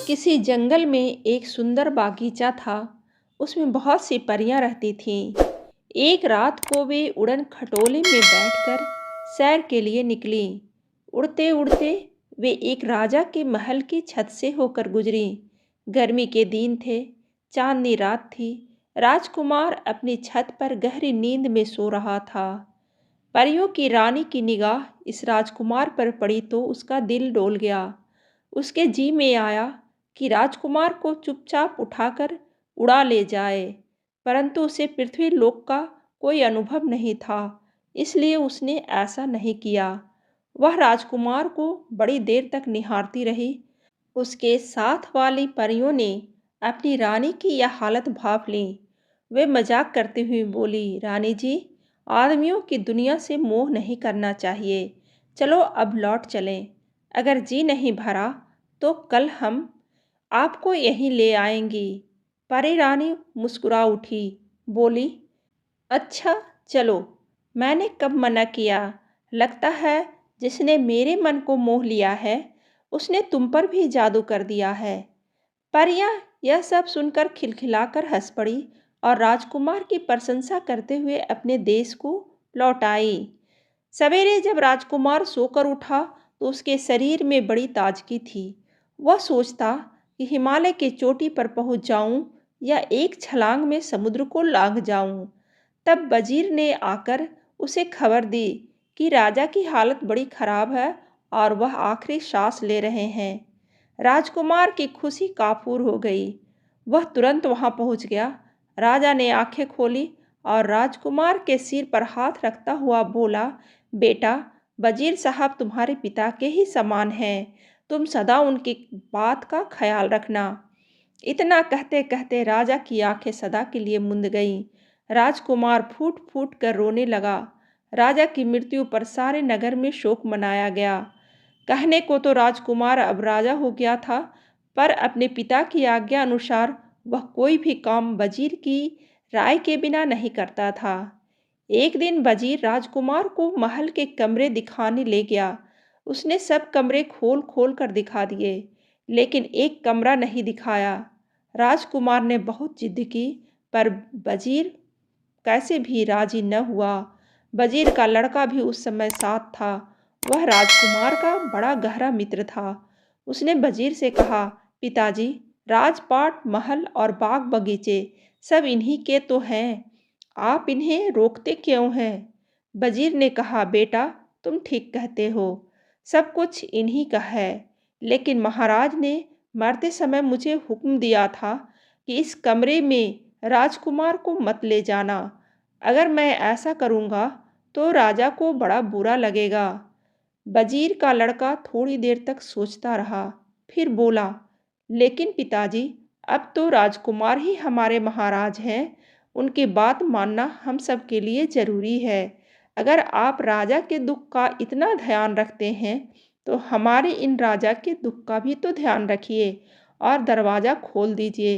किसी जंगल में एक सुंदर बागीचा था। उसमें बहुत सी परियां रहती थीं। एक रात को वे उड़न खटोले में बैठकर सैर के लिए निकली। उड़ते उड़ते वे एक राजा के महल की छत से होकर गुजरी। गर्मी के दिन थे, चांदनी रात थी। राजकुमार अपनी छत पर गहरी नींद में सो रहा था। परियों की रानी की निगाह इस राजकुमार पर पड़ी तो उसका दिल डोल गया। उसके जी में आया कि राजकुमार को चुपचाप उठाकर उड़ा ले जाए, परंतु उसे पृथ्वी लोक का कोई अनुभव नहीं था, इसलिए उसने ऐसा नहीं किया। वह राजकुमार को बड़ी देर तक निहारती रही। उसके साथ वाली परियों ने अपनी रानी की यह हालत भांप ली। वे मजाक करते हुए बोली, रानी जी, आदमियों की दुनिया से मोह नहीं करना चाहिए। चलो अब लौट चलें। अगर जी नहीं भरा तो कल हम आपको यहीं ले आएंगी। परी रानी मुस्कुरा उठी, बोली, अच्छा चलो, मैंने कब मना किया। लगता है जिसने मेरे मन को मोह लिया है उसने तुम पर भी जादू कर दिया है। परियां यह सब सुनकर खिलखिलाकर हंस पड़ी और राजकुमार की प्रशंसा करते हुए अपने देश को लौट आई। सवेरे जब राजकुमार सोकर उठा तो उसके शरीर में बड़ी ताजगी थी। वह सोचता कि हिमालय की चोटी पर पहुंच जाऊं या एक छलांग में समुद्र को लांघ जाऊं। तब वजीर ने आकर उसे खबर दी कि राजा की हालत बड़ी खराब है और वह आखिरी सांस ले रहे हैं। राजकुमार की खुशी काफूर हो गई। वह तुरंत वहां पहुंच गया। राजा ने आंखें खोली और राजकुमार के सिर पर हाथ रखता हुआ बोला, बेटा, वजीर साहब तुम्हारे पिता के ही समान हैं। तुम सदा उनकी बात का ख्याल रखना। इतना कहते कहते राजा की आंखें सदा के लिए मुंद गईं। राजकुमार फूट फूट कर रोने लगा। राजा की मृत्यु पर सारे नगर में शोक मनाया गया। कहने को तो राजकुमार अब राजा हो गया था, पर अपने पिता की आज्ञा अनुसार वह कोई भी काम वजीर की राय के बिना नहीं करता था। एक दिन वजीर राजकुमार को महल के कमरे दिखाने ले गया। उसने सब कमरे खोल खोल कर दिखा दिए, लेकिन एक कमरा नहीं दिखाया। राजकुमार ने बहुत जिद की, पर वजीर कैसे भी राजी न हुआ। वजीर का लड़का भी उस समय साथ था। वह राजकुमार का बड़ा गहरा मित्र था। उसने वजीर से कहा, पिताजी, राजपाट, महल और बाग बगीचे सब इन्हीं के तो हैं। आप इन्हें रोकते क्यों हैं? वजीर ने कहा, बेटा, तुम ठीक कहते हो, सब कुछ इन्हीं का है, लेकिन महाराज ने मरते समय मुझे हुक्म दिया था कि इस कमरे में राजकुमार को मत ले जाना। अगर मैं ऐसा करूँगा तो राजा को बड़ा बुरा लगेगा। वजीर का लड़का थोड़ी देर तक सोचता रहा, फिर बोला, लेकिन पिताजी, अब तो राजकुमार ही हमारे महाराज हैं। उनकी बात मानना हम सब के लिए जरूरी है। अगर आप राजा के दुख का इतना ध्यान रखते हैं तो हमारे इन राजा के दुख का भी तो ध्यान रखिए और दरवाज़ा खोल दीजिए।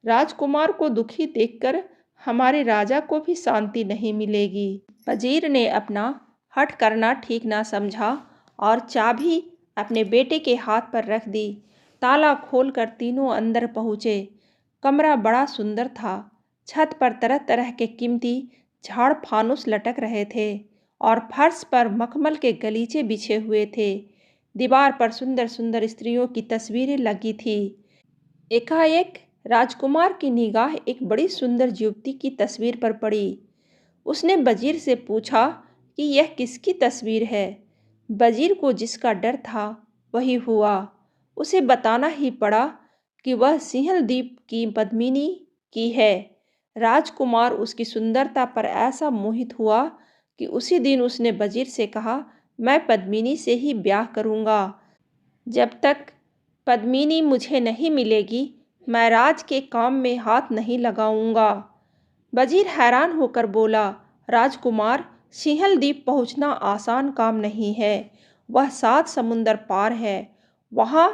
राजकुमार को दुखी देखकर हमारे राजा को भी शांति नहीं मिलेगी। वजीर ने अपना हठ करना ठीक ना समझा और चाबी अपने बेटे के हाथ पर रख दी। ताला खोलकर तीनों अंदर पहुँचे। कमरा बड़ा सुंदर था। छत पर तरह तरह के कीमती झाड़ फानुस लटक रहे थे और फर्श पर मखमल के गलीचे बिछे हुए थे। दीवार पर सुंदर सुंदर स्त्रियों की तस्वीरें लगी थी। एकाएक राजकुमार की निगाह एक बड़ी सुंदर युवती की तस्वीर पर पड़ी। उसने वजीर से पूछा कि यह किसकी तस्वीर है। वजीर को जिसका डर था वही हुआ। उसे बताना ही पड़ा कि वह सिंहल द्वीप की पद्मिनी की है। राजकुमार उसकी सुंदरता पर ऐसा मोहित हुआ कि उसी दिन उसने वजीर से कहा, मैं पद्मिनी से ही ब्याह करूँगा। जब तक पद्मिनी मुझे नहीं मिलेगी मैं राज के काम में हाथ नहीं लगाऊंगा। वजीर हैरान होकर बोला, राजकुमार, सिंहल द्वीप पहुंचना आसान काम नहीं है। वह 7 समुंदर पार है। वहां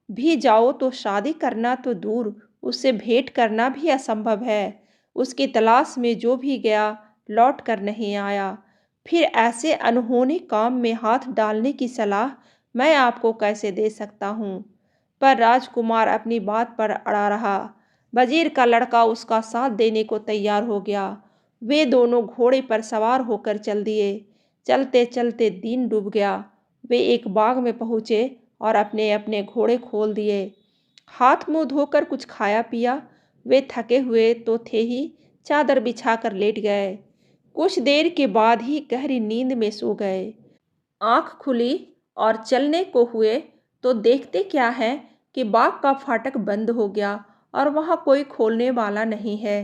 भी जाओ तो शादी करना तो दूर, उससे भेंट करना भी असंभव है। उसकी तलाश में जो भी गया लौट कर नहीं आया। फिर ऐसे अनहोनी काम में हाथ डालने की सलाह मैं आपको कैसे दे सकता हूँ। पर राजकुमार अपनी बात पर अड़ा रहा। वजीर का लड़का उसका साथ देने को तैयार हो गया। वे दोनों घोड़े पर सवार होकर चल दिए। चलते चलते दिन डूब गया। वे एक बाग में पहुंचे और अपने अपने घोड़े खोल दिए। हाथ मुंह धोकर कुछ खाया पिया। वे थके हुए तो थे ही, चादर बिछाकर लेट गए। कुछ देर के बाद ही गहरी नींद में सो गए। आंख खुली और चलने को हुए तो देखते क्या है कि बाग का फाटक बंद हो गया और वहां कोई खोलने वाला नहीं है।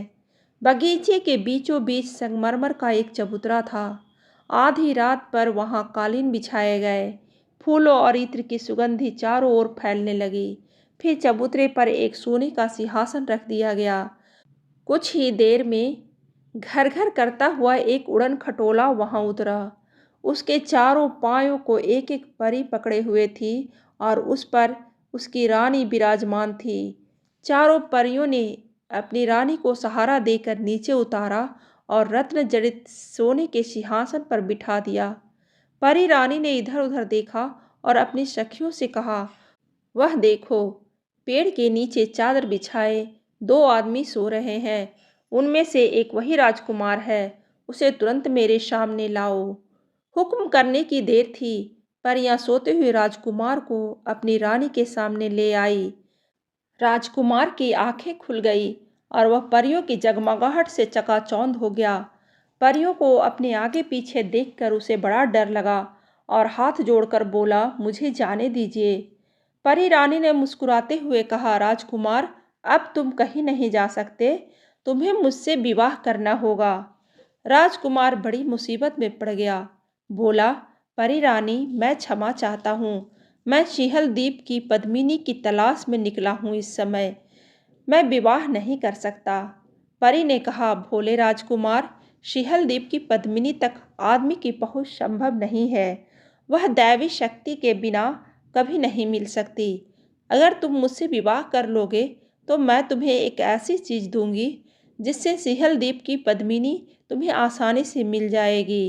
बगीचे के बीचों बीच संगमरमर का एक चबूतरा था। आधी रात पर वहां कालीन बिछाए गए। फूलों और इत्र की सुगंधी चारों ओर फैलने लगी। फिर चबूतरे पर एक सोने का सिंहासन रख दिया गया। कुछ ही देर में घर घर करता हुआ एक उड़न खटोला वहां उतरा। उसके चारों पायों को एक एक परी पकड़े हुए थी और उस पर उसकी रानी विराजमान थी। चारों परियों ने अपनी रानी को सहारा देकर नीचे उतारा और रत्न जड़ित सोने के सिंहासन पर बिठा दिया। परी रानी ने इधर उधर देखा और अपनी सखियों से कहा, वह देखो, पेड़ के नीचे चादर बिछाए दो आदमी सो रहे हैं। उनमें से एक वही राजकुमार है। उसे तुरंत मेरे सामने लाओ। हुक्म करने की देर थी। परियां सोते हुए राजकुमार को अपनी रानी के सामने ले आई। राजकुमार की आंखें खुल गई और वह परियों की जगमगाहट से चकाचौंध हो गया। परियों को अपने आगे पीछे देखकर उसे बड़ा डर लगा और हाथ जोड़कर बोला, मुझे जाने दीजिए। परी रानी ने मुस्कुराते हुए कहा, राजकुमार, अब तुम कहीं नहीं जा सकते। तुम्हें मुझसे विवाह करना होगा। राजकुमार बड़ी मुसीबत में पड़ गया। बोला, परी रानी, मैं क्षमा चाहता हूँ। मैं सिंहल द्वीप की पद्मिनी की तलाश में निकला हूँ। इस समय मैं विवाह नहीं कर सकता। परी ने कहा, भोले राजकुमार, सिंहल द्वीप की पद्मिनी तक आदमी की पहुंच संभव नहीं है। वह दैवी शक्ति के बिना कभी नहीं मिल सकती। अगर तुम मुझसे विवाह कर लोगे तो मैं तुम्हें एक ऐसी चीज दूंगी जिससे सिंहल द्वीप की पद्मिनी तुम्हें आसानी से मिल जाएगी।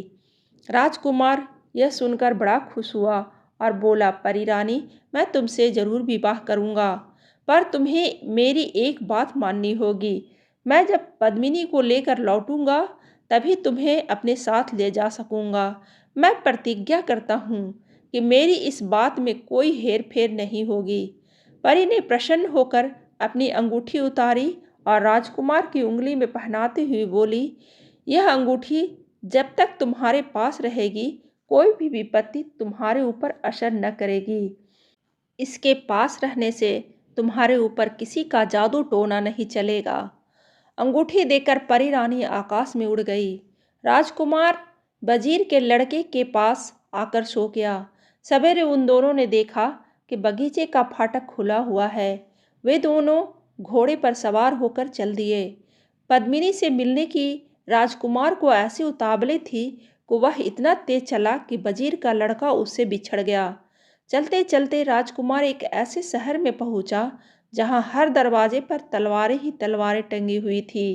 राजकुमार यह सुनकर बड़ा खुश हुआ और बोला, परी रानी, मैं तुमसे जरूर विवाह करूंगा, पर तुम्हें मेरी एक बात माननी होगी। मैं जब पद्मिनी को लेकर लौटूंगा तभी तुम्हें अपने साथ ले जा सकूंगा। मैं प्रतिज्ञा करता हूँ कि मेरी इस बात में कोई हेर फेर नहीं होगी। परी ने प्रसन्न होकर अपनी अंगूठी उतारी और राजकुमार की उंगली में पहनाते हुए बोली, यह अंगूठी जब तक तुम्हारे पास रहेगी कोई भी विपत्ति तुम्हारे ऊपर असर न करेगी। इसके पास रहने से तुम्हारे ऊपर किसी का जादू टोना नहीं चलेगा। अंगूठी देकर परी रानी आकाश में उड़ गई। राजकुमार वजीर के लड़के के पास आकर सो गया। सवेरे उन दोनों ने देखा कि बगीचे का फाटक खुला हुआ है। वे दोनों घोड़े पर सवार होकर चल दिए। पद्मिनी से मिलने की राजकुमार को ऐसी उतावली थी कि वह इतना तेज चला कि वजीर का लड़का उससे बिछड़ गया। चलते चलते राजकुमार एक ऐसे शहर में पहुंचा जहां हर दरवाजे पर तलवारें ही तलवारें टंगी हुई थी।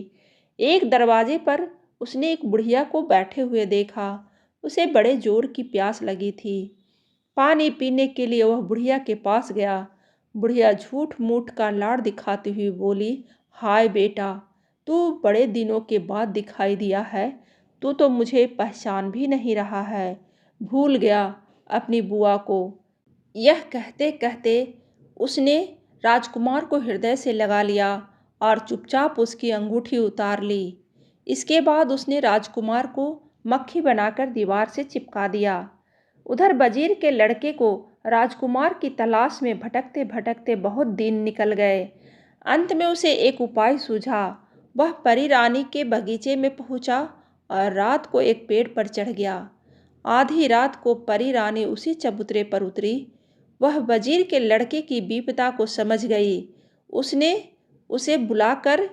एक दरवाजे पर उसने एक बुढ़िया को बैठे हुए देखा। उसे बड़े जोर की प्यास लगी थी। पानी पीने के लिए वह बुढ़िया के पास गया। बुढ़िया झूठ मूठ का लाड़ दिखाती हुई बोली, हाय बेटा, तू बड़े दिनों के बाद दिखाई दिया है। तू तो मुझे पहचान भी नहीं रहा है। भूल गया अपनी बुआ को। यह कहते कहते उसने राजकुमार को हृदय से लगा लिया और चुपचाप उसकी अंगूठी उतार ली। इसके बाद उसने राजकुमार को मक्खी बनाकर दीवार से चिपका दिया। उधर वजीर के लड़के को राजकुमार की तलाश में भटकते भटकते बहुत दिन निकल गए। अंत में उसे एक उपाय सूझा। वह परी रानी के बगीचे में पहुंचा और रात को एक पेड़ पर चढ़ गया। आधी रात को परी रानी उसी चबूतरे पर उतरी। वह वजीर के लड़के की विपदा को समझ गई। उसने उसे बुलाकर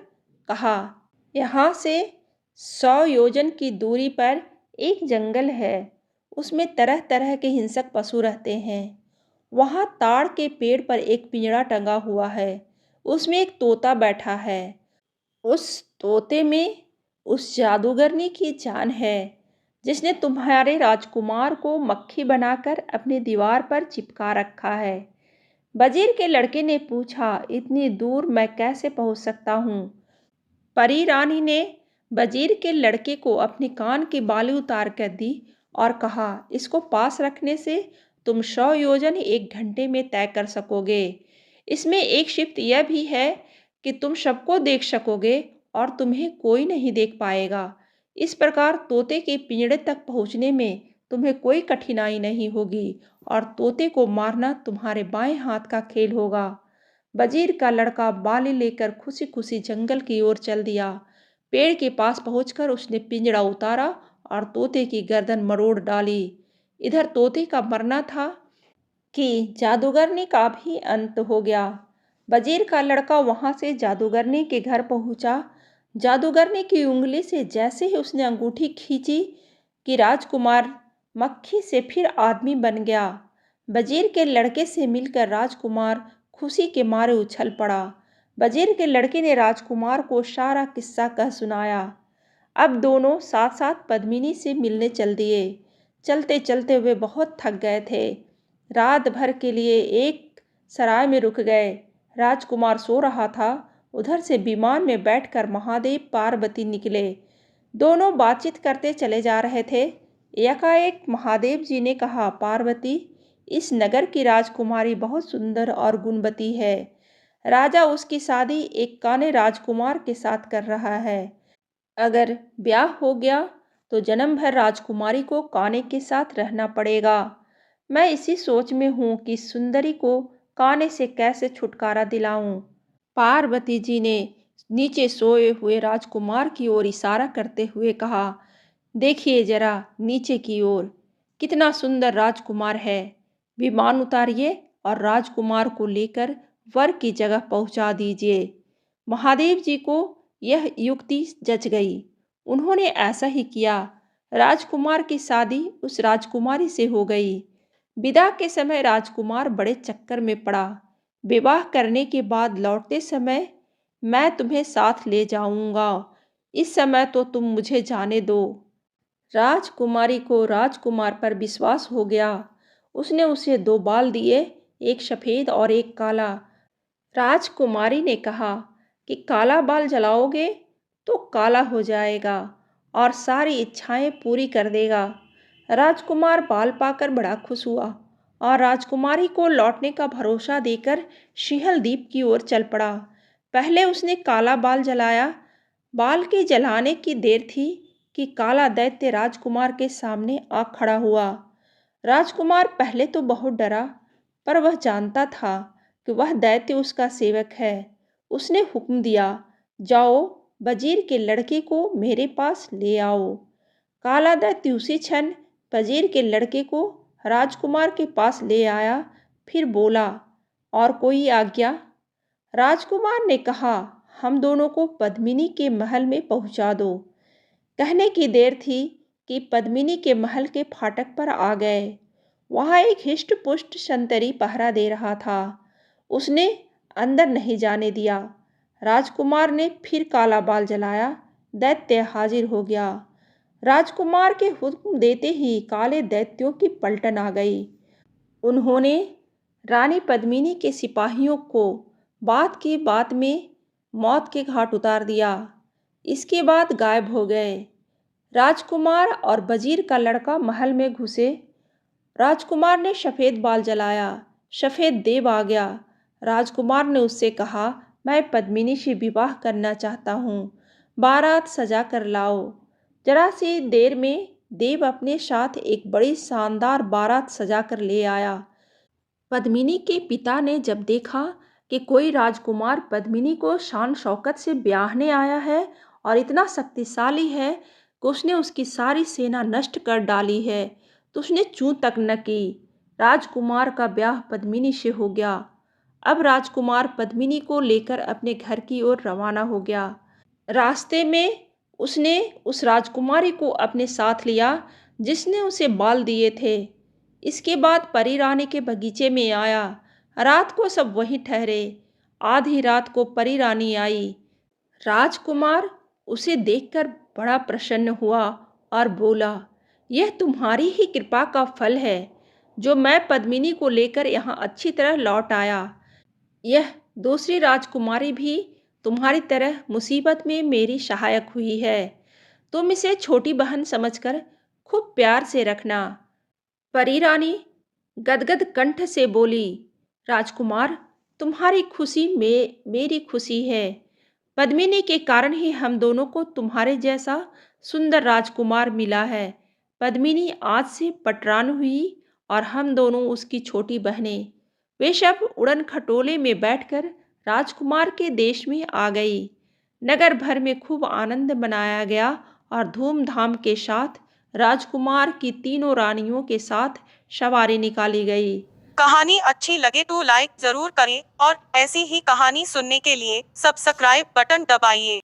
कहा, यहाँ से 100 योजन की दूरी पर एक जंगल है। उसमें तरह तरह के हिंसक पशु रहते हैं। वहाँ ताड़ के पेड़ पर एक पिंजड़ा टंगा हुआ है। उसमें एक तोता बैठा है। उस तोते में उस जादूगरनी की जान है जिसने तुम्हारे राजकुमार को मक्खी बनाकर अपनी दीवार पर चिपका रखा है। वजीर के लड़के ने पूछा, इतनी दूर मैं कैसे पहुंच सकता हूँ? परी रानी ने वजीर के लड़के को अपनी कान की बाली उतार कर दी और कहा, इसको पास रखने से तुम 100 योजन 1 घंटे में तय कर सकोगे। इसमें एक शिफ्ट यह भी है कि तुम सबको देख सकोगे और तुम्हें कोई नहीं देख पाएगा। इस प्रकार तोते के पिंजड़े तक पहुंचने में तुम्हें कोई कठिनाई नहीं होगी और तोते को मारना तुम्हारे बाएं हाथ का खेल होगा। वजीर का लड़का बाली लेकर खुशी खुशी जंगल की ओर चल दिया। पेड़ के पास पहुंचकर उसने पिंजड़ा उतारा और तोते की गर्दन मरोड़ डाली। इधर तोते का मरना था कि जादूगरनी का भी अंत हो गया। वजीर का लड़का वहां से जादूगरनी के घर पहुंचा। जादूगरनी की उंगली से जैसे ही उसने अंगूठी खींची कि राजकुमार मक्खी से फिर आदमी बन गया। वजीर के लड़के से मिलकर राजकुमार खुशी के मारे उछल पड़ा। वजीर के लड़के ने राजकुमार को सारा किस्सा कह सुनाया। अब दोनों साथ साथ पद्मिनी से मिलने चल दिए। चलते चलते वे बहुत थक गए थे। रात भर के लिए एक सराय में रुक गए। राजकुमार सो रहा था। उधर से विमान में बैठकर महादेव पार्वती निकले। दोनों बातचीत करते चले जा रहे थे। एकाएक महादेव जी ने कहा, पार्वती, इस नगर की राजकुमारी बहुत सुंदर और गुणवती है। राजा उसकी शादी एक काने राजकुमार के साथ कर रहा है। अगर ब्याह हो गया तो जन्म भर राजकुमारी को काने के साथ रहना पड़ेगा। मैं इसी सोच में हूँ कि सुंदरी को काने से कैसे छुटकारा दिलाऊं। पार्वती जी ने नीचे सोए हुए राजकुमार की ओर इशारा करते हुए कहा, देखिए जरा नीचे की ओर, कितना सुंदर राजकुमार है। विमान उतारिए और राजकुमार को लेकर वर की जगह पहुंचा दीजिए। महादेव जी को यह युक्ति जच गई। उन्होंने ऐसा ही किया। राजकुमार की शादी उस राजकुमारी से हो गई। विदा के समय राजकुमार बड़े चक्कर में पड़ा। विवाह करने के बाद लौटते समय मैं तुम्हें साथ ले जाऊंगा। इस समय तो तुम मुझे जाने दो। राजकुमारी को राजकुमार पर विश्वास हो गया। उसने उसे 2 बाल दिए, एक सफेद और एक काला। राजकुमारी ने कहा कि काला बाल जलाओगे तो काला हो जाएगा और सारी इच्छाएं पूरी कर देगा। राजकुमार बाल पाकर बड़ा खुश हुआ और राजकुमारी को लौटने का भरोसा देकर सिंहल द्वीप की ओर चल पड़ा। पहले उसने काला बाल जलाया। बाल के जलाने की देर थी कि काला दैत्य राजकुमार के सामने आ खड़ा हुआ। राजकुमार पहले तो बहुत डरा, पर वह जानता था कि वह दैत्य उसका सेवक है। उसने हुक्म दिया, जाओ वजीर के लड़के को मेरे पास ले आओ। काला दैत्य उसी क्षण वजीर के लड़के को राजकुमार के पास ले आया। फिर बोला, और कोई आज्ञा? राजकुमार ने कहा, हम दोनों को पद्मिनी के महल में पहुंचा दो। कहने की देर थी कि पद्मिनी के महल के फाटक पर आ गए। वहां एक हिष्ट पुष्ट संतरी पहरा दे रहा था। उसने अंदर नहीं जाने दिया। राजकुमार ने फिर काला बाल जलाया। दैत्य हाजिर हो गया। राजकुमार के हुक्म देते ही काले दैत्यों की पलटन आ गई। उन्होंने रानी पद्मिनी के सिपाहियों को बात की बात में मौत के घाट उतार दिया। इसके बाद गायब हो गए। राजकुमार और वजीर का लड़का महल में घुसे। राजकुमार ने सफ़ेद बाल जलाया। सफ़ेद देव आ गया। राजकुमार ने उससे कहा, मैं पद्मिनी से विवाह करना चाहता हूँ। बारात सजा कर लाओ। जरा सी देर में देव अपने साथ एक बड़ी शानदार बारात सजा कर ले आया। पद्मिनी के पिता ने जब देखा कि कोई राजकुमार पद्मिनी को शान शौकत से ब्याहने आया है और इतना शक्तिशाली है कि उसने उसकी सारी सेना नष्ट कर डाली है, तो उसने चूं तक न की। राजकुमार का ब्याह पद्मिनी से हो गया। अब राजकुमार पद्मिनी को लेकर अपने घर की ओर रवाना हो गया। रास्ते में उसने उस राजकुमारी को अपने साथ लिया जिसने उसे बाल दिए थे। इसके बाद परी रानी के बगीचे में आया। रात को सब वहीं ठहरे। आधी रात को परी रानी आई। राजकुमार उसे देखकर बड़ा प्रसन्न हुआ और बोला, यह तुम्हारी ही कृपा का फल है। जो मैं पद्मिनी को लेकर यहाँ अच्छी तरह लौट आया। यह दूसरी राजकुमारी भी तुम्हारी तरह मुसीबत में मेरी सहायक हुई है। तुम इसे छोटी बहन समझकर खूब प्यार से रखना। परी रानी गदगद कंठ से बोली, राजकुमार, तुम्हारी खुशी मेरी खुशी है। पद्मिनी के कारण ही हम दोनों को तुम्हारे जैसा सुंदर राजकुमार मिला है। पद्मिनी आज से पटरान हुई और हम दोनों उसकी छोटी बहनें। वे सब उड़न खटोले में बैठकर राजकुमार के देश में आ गई। नगर भर में खूब आनंद मनाया गया और धूमधाम के साथ राजकुमार की तीनों रानियों के साथ सवारी निकाली गई। कहानी अच्छी लगे तो लाइक जरूर करें और ऐसी ही कहानी सुनने के लिए सब्सक्राइब बटन दबाइए।